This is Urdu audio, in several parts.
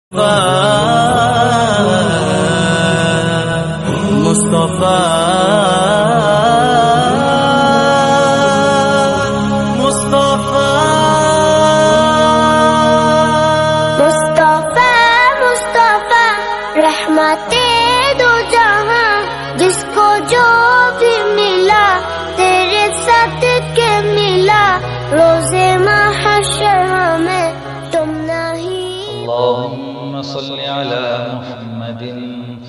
مصطفیٰ مصطفیٰ مصطفیٰ رحمت دو جہاں، جس کو جو بھی ملا تیرے صدقے ملا، روزے محشر ہمیں تم نہیں۔ اللهم صل على محمد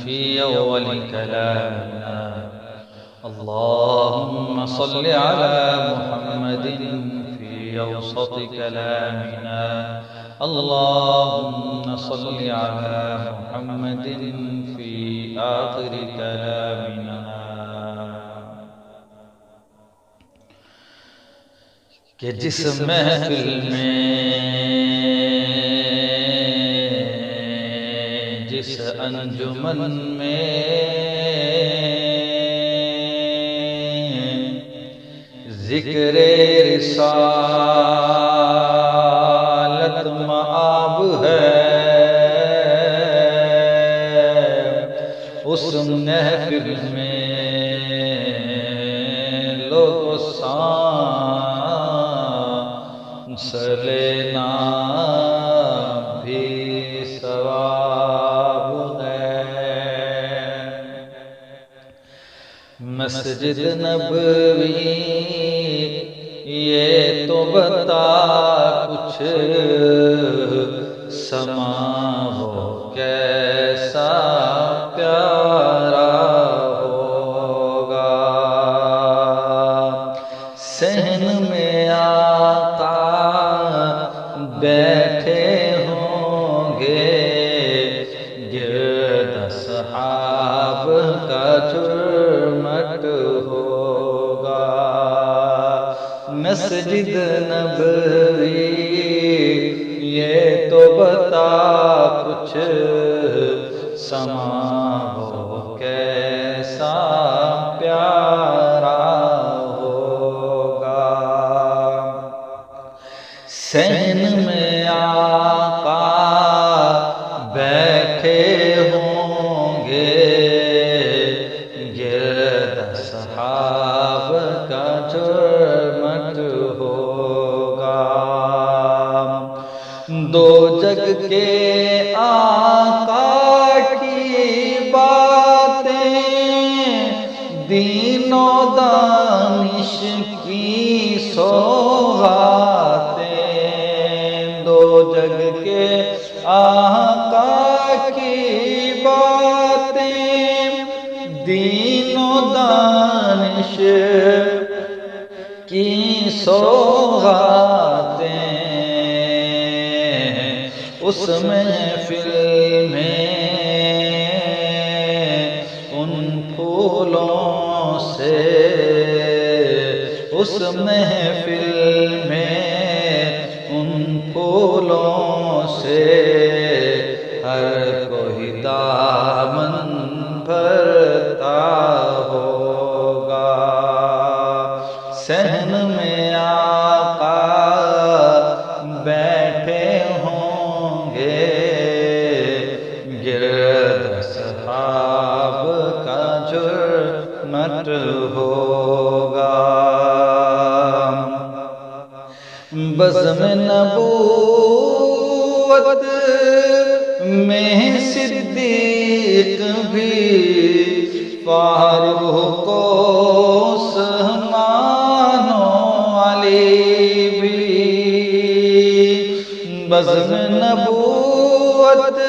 في أول كلامنا، اللهم صل على محمد في أوسط كلامنا، اللهم صل على محمد في آخر كلامنا۔ کہ جس محفل میں، جس انجمن میں ذکر رسالت مآب ہے، اس محفل میں لوگ سانس لینا بھی ثواب ہے۔ مسجد نبوی یہ تو بتا کچھ، سما ہو کیسا پیارا ہوگا، صحن میں آقا بیٹھے ہوں گے، گرد اصحاب کا جھرمٹ ہوگا۔ مسجد نبوی یہ تو بتا کچھ، سما ہو کیسا پیارا ہوگا، صحن میں آقا بیٹھے ہوں گے، گرد اصحاب کا جھرمٹ ہوگا۔ دو جگ کے آقا کی باتیں، دین و دانش کی سوغاتیں، دو جگ کے آقا کی باتیں، دین و دانش کی سوغاتیں، اس محفل میں ان پھولوں سے، اس محفل میں ان پھولوں سے ہر کوئی دامن بھرتا ہوگا، صحن میں آقا بیٹھے ہوں گے، گرد اصحاب کا جھرمٹ ہوگا۔ بزم نبوت میں صدیق بھی، فاروق و عثمان و علی بھی، بزم نبوت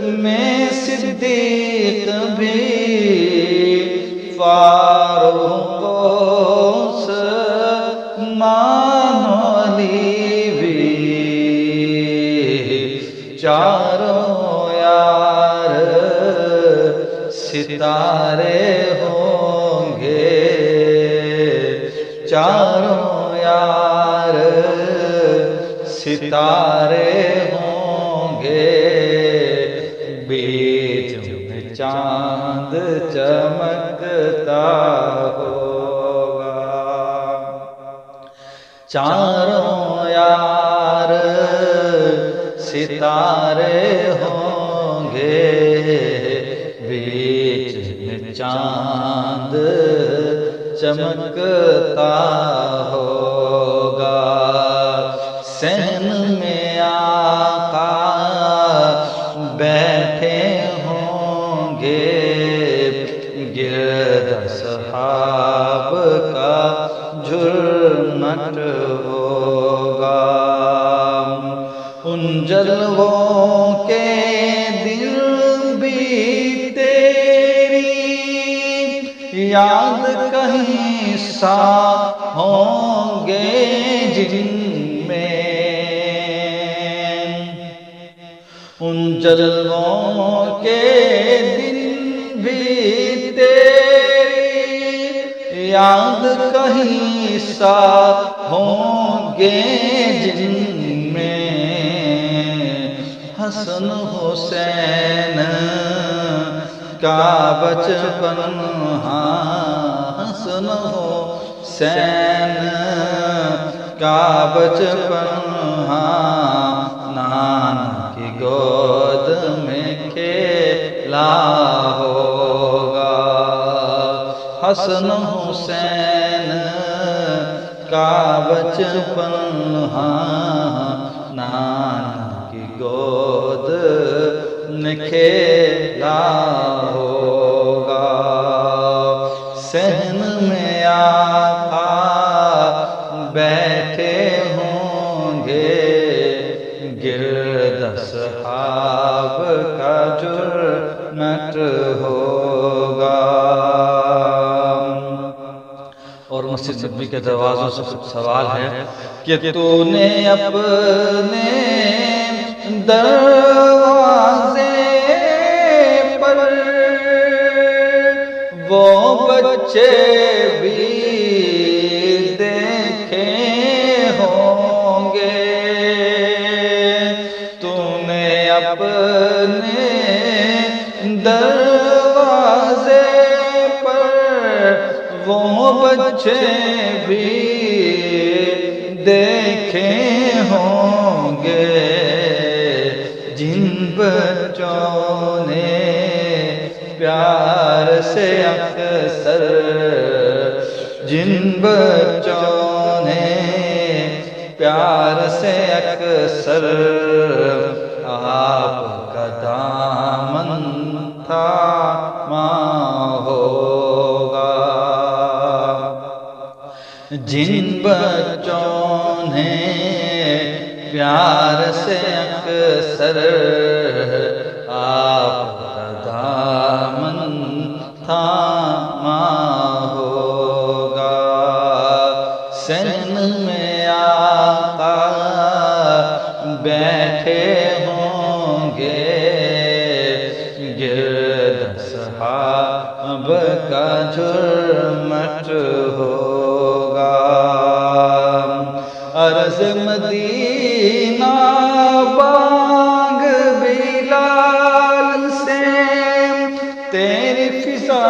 میں صدیق بھی، فاروق و عثمان و علی بھی، چاروں یار ستارے ہوں گے، چاروں یار ستارے ہوں گے، بیچ میں چاند چمکتا ہوگا، چاروں یار ستارے ہوں گے بیچ میں چاند چمکتا ہوگا صحن میں آقا بیٹھے ہوں گے گرد اصحاب کا جھرمٹ ہوگا ان جلووں کے دل بھی تیری یاد کہیں سا ہوں گے جن میں ان جلووں کے دل بھی تیری یاد کہیں سا ہوں گے جن میں حسن حسین کا بچپن حسن حسین کا بچپن نانا کی گود میں کھیلا ہوگا حسن حسین کا بچپن نانا کی گود میں کھیلا ہوگا صحن میں آقا بیٹھے ہوں گے گرد اصحاب کا جھرمٹ ہوگا اور مسجد نبوی کے دروازوں سے سوال ہے کہ تو نے اپنے دروازے پر وہ بچے بھی دیکھے ہوں گے تو نے اپنے دروازے پر وہ بچے بھی دیکھے ہوں گے جن بچوں نے پیار سے اکثر جن بچوں نے پیار سے اکثر آپ کا دامن تھاما ہوگا جن بچوں نے پیار سے اکثر آپ کا دامن تھاما ہوگا صحن میں آقا بیٹھے ہوں گے گرد اصحاب کا جھرمٹ ہوگا عرض مدینہ بانگ بلال سے تیری فضا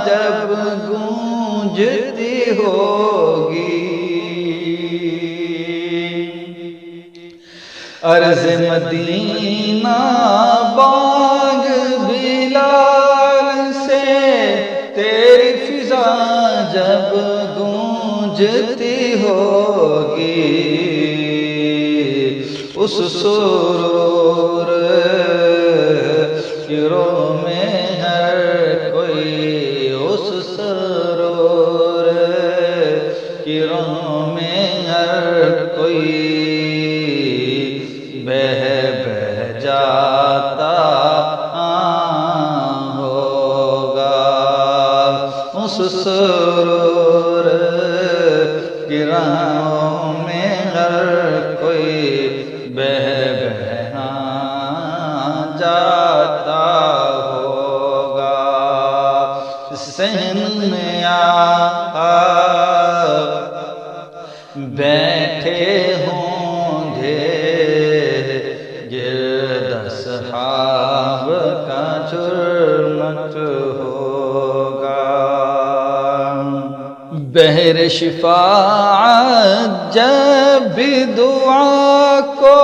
جب گونجتی ہوگی عرض مدینہ بانگ بلال سے تیری فضا جب گونجتی ہوگی اس سرور کی رو میں ہر کوئی اس سرور کی رو میں ہر کوئی بہ جاتا ہوگا اس سرور کی راہوں میں ہر کوئی بہ جاتا ہوگا صحن میں آقا بیٹھے ہوں گے گرد اصحاب کا جھرمٹ ہوگا بحر شفاعت جب بھی دعا کو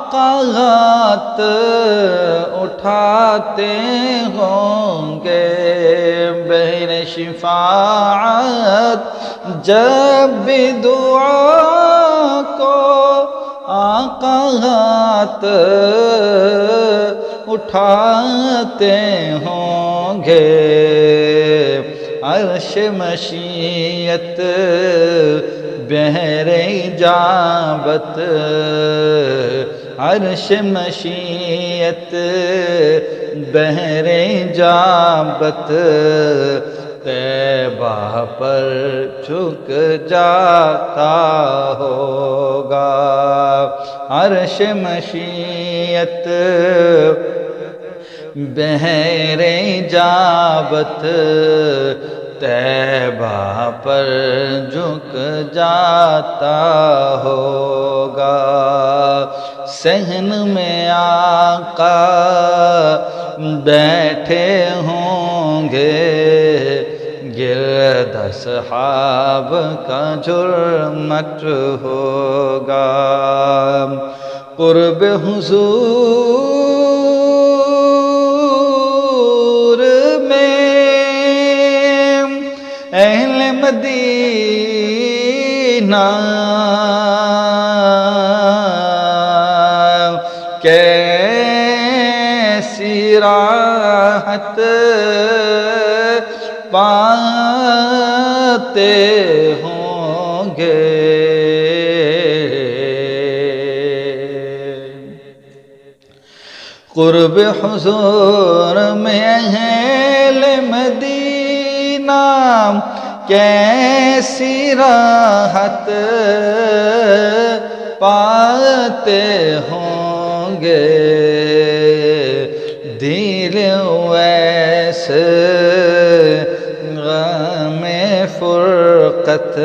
آقا ہاتھ اٹھاتے ہوں گے بہر شفاعت جب بھی دعا کو آقا ہاتھ اٹھاتے ہوں گے عرش مشیت بحر اجابت عرش مشیت بحر اجابت طیبہ پر جھک جاتا ہوگا عرش مشیت بحر اجابت طیبہ پر جھک جاتا ہوگا صحن میں آقا بیٹھے ہوں گے گرد اصحاب کا جرمٹ ہوگا قرب حضور میں اہل مدینہ کیسی راحت پاتے ہوں گے قرب حضور میں اہل مدینہ کیسی راحت پاتے ہوں گے دل ویس غم فرقت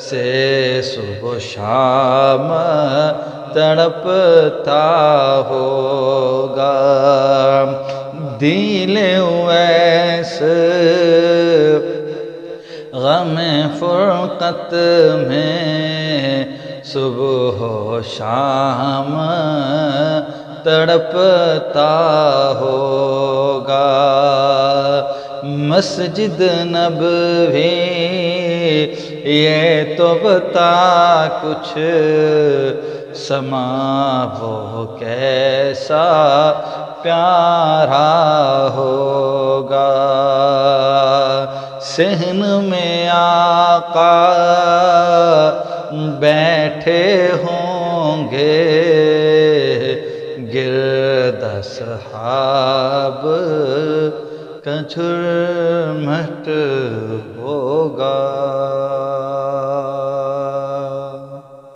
سے صبح شام تڑپتا ہوگا دل ویس غم فرقت میں صبح و شام تڑپتا ہوگا مسجد نبوی یہ تو بتا کچھ سما وہ کیسا پیارا ہوگا صحن میں آقا بیٹھے ہوں گے گرد اصحاب کا جھرمٹ ہوگا